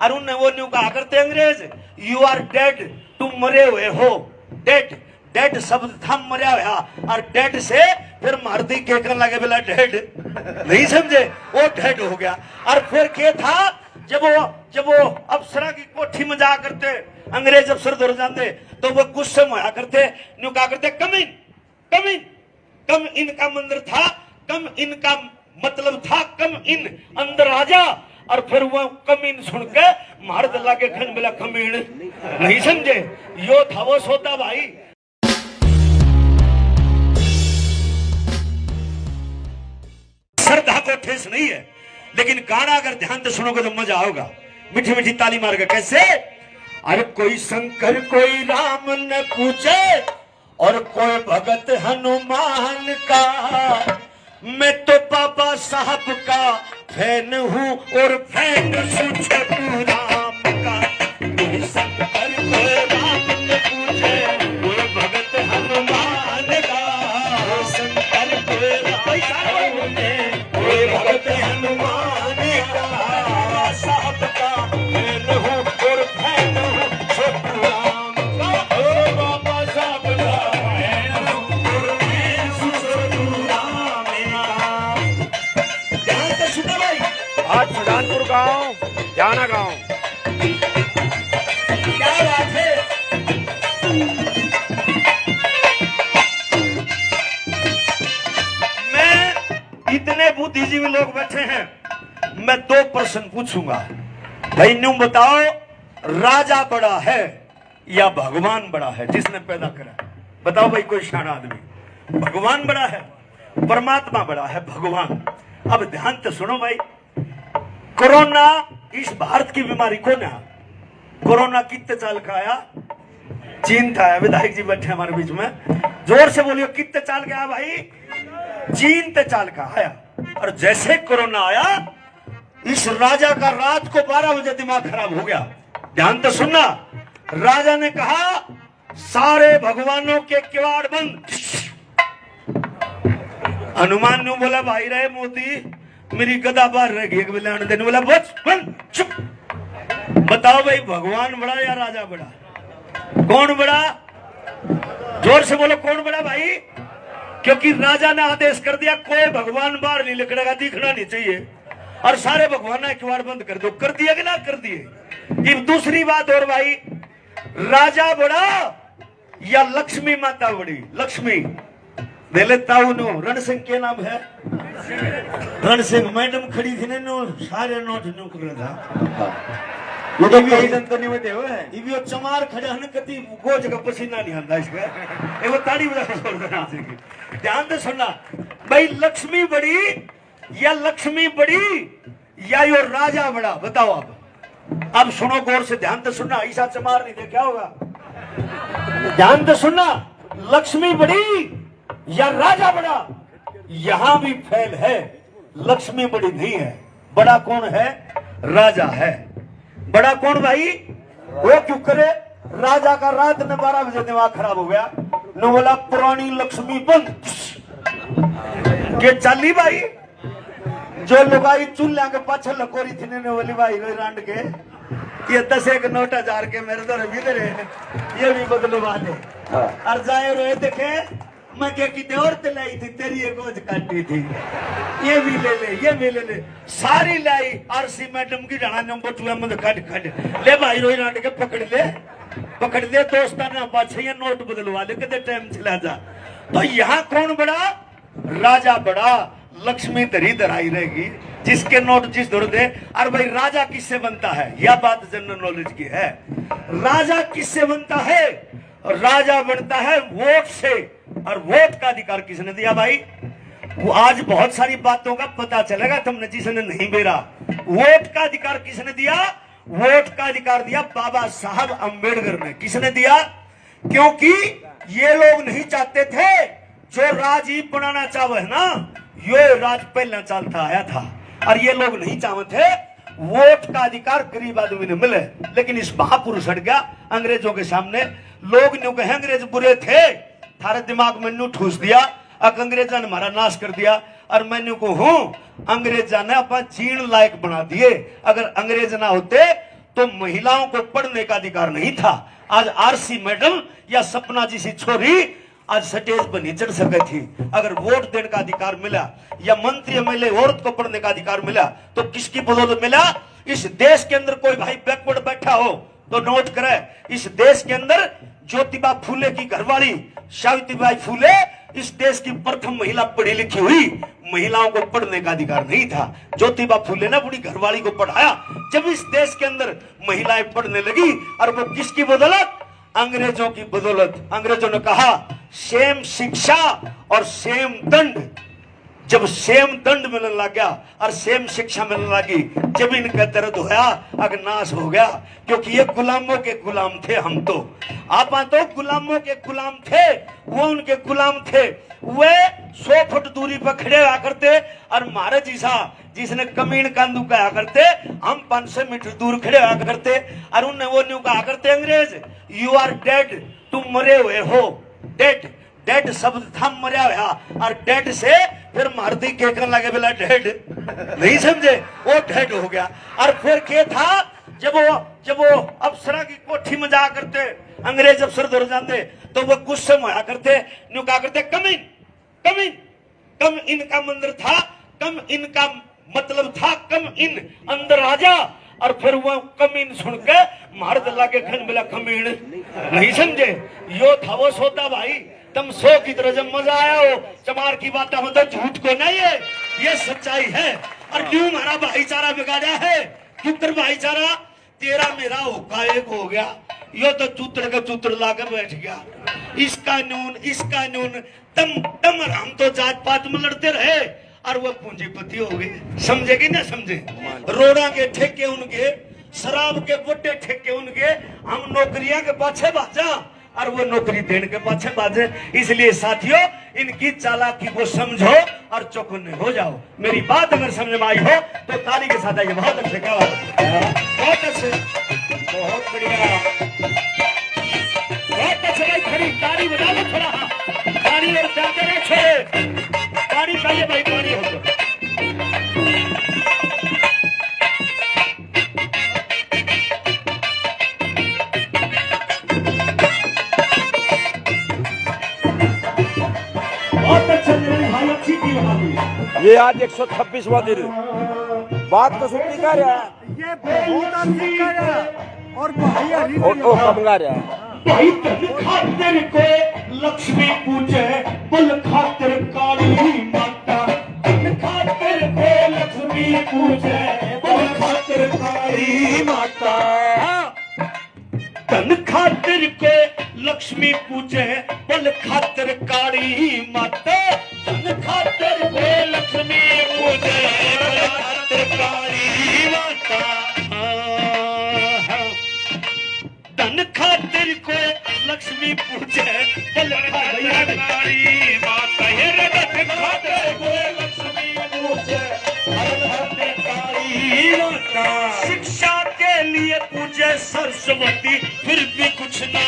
और उन्हें वो न्यू कहा करते अंग्रेज, यू आर डेड, तुम मरे हुए हो। डेड, डेड शब्द था मरा हुआ, और डेड से फिर मारती के कर लगे बोला डेड, नहीं समझे, वो डेड हो गया। और फिर क्या था, जब वो अफसरा की कोठी में जा करते अंग्रेज अफसर दौड़ जाते तो वो गुस्से में आया करते, न्यू कहा करते कम इन, कम इन। कम इन का मंदिर था, कम इन का मतलब था कम इन, अंदर आ जा। और फिर वो कम इन सुन के मार दला के खन बोला कम इन, नहीं समझे, यो था वो सोता भाई। श्रद्धा को ठेस नहीं है, लेकिन गाना अगर ध्यान से सुनोगे तो मजा आओगा। मीठी मीठी ताली मार के कैसे, अरे कोई शंकर कोई राम न पूछे और कोई भगत हनुमान का, मैं तो बाबा साहब का फैन हूँ और फैन सुचेतु राम का। कोई शंकर कोई राम न पूछे कोई भगत हनुमान का, शंकर कोई राम कोई भगत हनुमान का, साहब का फैन हूँ और फैन हूँ सुचेतु राम का। ओ बाबा साहब का फैन हूँ और फैन सुचेतु राम का। ध्यान से सुनो भाई, आज सुजानपुर गांव, जाना गांव। क्या बात है। मैं, इतने बुद्धिजीवी लोग बैठे हैं, मैं 2 प्रश्न पूछूंगा भाई। न्यू बताओ, राजा बड़ा है या भगवान बड़ा है जिसने पैदा करा? बताओ भाई, कोई शाना आदमी। भगवान बड़ा है, परमात्मा बड़ा है, भगवान। अब ध्यान से सुनो भाई, कोरोना इस भारत की बीमारी कौन है? कोरोना कितने साल का आया? चीन था। विधायक जी बैठे हमारे बीच में, जोर से बोलियो, कितने साल का आया भाई? चीन ते साल का आया। और जैसे कोरोना आया, इस राजा का रात को 12 बजे दिमाग खराब हो गया। ध्यान तो सुनना, राजा ने कहा सारे भगवानों के किवाड़ बंद। हनुमान ने बोला भाई रहे मोदी, मेरी गदा बाहर रह गई, देने बोला बस बंद, चुप। बताओ भाई, भगवान बड़ा या राजा बड़ा? कौन बड़ा? जोर से बोलो, कौन बड़ा भाई? क्योंकि राजा ने आदेश कर दिया कोई भगवान बाहर नहीं निकलेगा, दिखना नहीं चाहिए, और सारे भगवान किवाड़ बंद कर दो। कर दिए कि ना कर दिए? अब दूसरी बात और भाई, राजा बड़ा या लक्ष्मी माता बड़ी? लक्ष्मी दे लेता हूं। रण सिंह के नाम है, रण सिंह मैडम खड़ी थी ने सारे नोट न्यू कर था। ये तो कई दिन तो नहीं बते हुए, इवियो चमार खड़े हन कति गोज का पसीना नहीं आंदा इसका, ए वो ताड़ी बजा छोड़ देना चाहिए। ध्यान से सुनना भाई, लक्ष्मी बड़ी या लक्ष्मी बड़ी या यो राजा बड़ा? बताओ अब सुनो गौर से, ध्यान से सुनना, ऐसा चमार नहीं देखा होगा। ध्यान से सुनना, लक्ष्मी बड़ी या राजा बड़ा? यहां भी फेल है, लक्ष्मी बड़ी नहीं है। बड़ा कौन है? राजा है। बड़ा कौन भाई? वो क्यों करे? राजा का रात में 12 बजे दिमाग खराब हो गया, नो बोला पुरानी लक्ष्मी बंद के चाली भाई। जो लुगाई चूल्हा के पाछे लकोरी थी ने बोली भाई रोई रांड के, ये 10 एक नोट 1000 के मेरे दर भीतर है, ये भी बदलवा दे। और जाए रोए देखे, मैं क्या की और लाई थी तेरी एक गोज काटी थी, ये भी ले ले, ये भी ले ले, सारी लाई। आरसी मैडम की जाना बटुआ में खट खट ले भाई रोई रांड के पकड़ ले दोस्ताना पाछे ये नोट बदलवा ले, कितने टाइम चला जा। तो यहाँ कौन बड़ा? राजा बड़ा। लक्ष्मी दरी दराई रहेगी, जिसके नोट जिस दौर दे। और भाई राजा किससे बनता है? यह बात जनरल नॉलेज की है। राजा किससे बनता है? राजा बनता है वोट से। और वोट का अधिकार किसने दिया भाई? वो आज बहुत सारी बातों का पता चलेगा तुमने, जिसने नहीं बेरा। वोट का अधिकार किसने दिया? वोट का अधिकार दिया बाबा साहब अंबेडकर ने। किसने दिया? क्योंकि ये लोग नहीं चाहते थे, जो राज बनाना चाहे ना, ये राज पहले चलता आया था, और ये लोग नहीं चाहते थे वोट का अधिकार गरीब आदमी ने मिले। लेकिन इस महापुरुष हट गया अंग्रेजों के सामने। लोग न्यू कहे अंग्रेज बुरे थे, थारे दिमाग में न्यू ठूस दिया, अब अंग्रेजा ने हमारा नाश कर दिया। और मैं को हूं, अंग्रेजा ने अपन जीण लायक बना दिए। अगर अंग्रेज ना होते तो महिलाओं को पढ़ने का अधिकार नहीं था। आज आरसी मैडम या सपना जी सी छोरी आज स्टेज पर नहीं चढ़ सके थी। अगर वोट देने का अधिकार मिला या मंत्री एमएलए औरत को पढ़ने का अधिकार मिला तो किसकी बदौलत मिला? इस देश के अंदर कोई भाई बैकवर्ड बैठा हो तो नोट करे, इस देश के अंदर ज्योतिबा फूले की घरवाली सावित्रीबाई फूले इस देश की प्रथम महिला पढ़ी लिखी हुई। महिलाओं को पढ़ने का अधिकार नहीं था। ज्योतिबा फूले ने अपनी घरवाली को पढ़ाया। जब इस देश के अंदर महिलाएं पढ़ने लगी, और वो किसकी बदौलत? अंग्रेजों की बदौलत। अंग्रेजों ने कहा सेम शिक्षा और सेम दंड। जब सेम दंड मिलने लग गया और सेम शिक्षा मिलने लगी, जब इनका दर्द होया अगर नाश हो गया, क्योंकि ये गुलामों के गुलाम थे। हम तो आप तो गुलामों के गुलाम थे, वो उनके गुलाम थे। वे 100 फुट दूरी पर खड़े हुआ करते और महाराज जैसा जिसने कमीन कांदू कहा करते, हम 500 मीटर दूर खड़े हुआ करते और उन्हें वो न्यू कहा करते अंग्रेज, यू आर डेड, तुम मरे हुए हो। डेड डेड शब्द था मरा हुआ, और डेड से फिर मारती के कर लगे बोला डेड, नहीं समझे, वो डेड हो गया। और फिर क्या था, जब वो अफसरा की कोठी में जा करते, अंग्रेज अफसर दौड़ जाते तो वो गुस्से में आया करते, न्यू कहा करते कम इन कम इन। कम इन का मंदिर था, कम इन का मतलब था कम इन, अंदर आ जा। और फिर वो कमीन सुन के मार दला के खन मिला कमीन, नहीं समझे, यो था वो सोता भाई। तुम 100 की तरह जब मजा आया हो, चमार की बातें हो तो झूठ को नहीं है, ये सच्चाई है। और क्यों हमारा भाईचारा बिगाड़ा है? क्यों भाईचारा तेरा मेरा होका एक हो गया, यो तो चूतड़ का चूतड़ लाके बैठ गया। इसका नून तम हम तो जात पात में लड़ते रहे और वो पूंजीपति हो गए। समझे कि ना समझे? रोड़ा के ठेके उनके, शराब के बड़े ठेके उनके, हम नौकरियां के पाछे भाजा और वो नौकरी देने के पाछे बाजे। इसलिए साथियों, इनकी चालाकी को समझो और चौकन्ने हो जाओ। मेरी बात अगर समझ में आई हो तो ताली के साथ आइए। बहुत अच्छे, क्या बात है, बहुत अच्छे, बहुत बढ़िया, बहुत अच्छे भाई। खड़ी ताली बजा लो थोड़ा, ताली और जाते रहे, ताली चाहिए भाई, ताली हो तो। ये आज 126वां दिन, बात तो सुनती का रहा, ये बहुत अच्छी कर और भाई ओ कम गा रहा है। भाई धन खातिर को लक्ष्मी पूजे, बल खातिर काली माता। धन खातिर को लक्ष्मी पूजे, बल खातिर काली माता। धन खातिर को लक्ष्मी पूजे, बल खातिर काली माता। धन खातिर को लक्ष्मी पूजे, बल खातिर काली माता। धन खातिर को लक्ष्मी पूजे, बल खातिर काली माता। धन खातिर को लक्ष्मी पूजे, बल खातिर काली माता। शिक्षा के लिए पूजे सरस्वती, फिर भी कुछ ना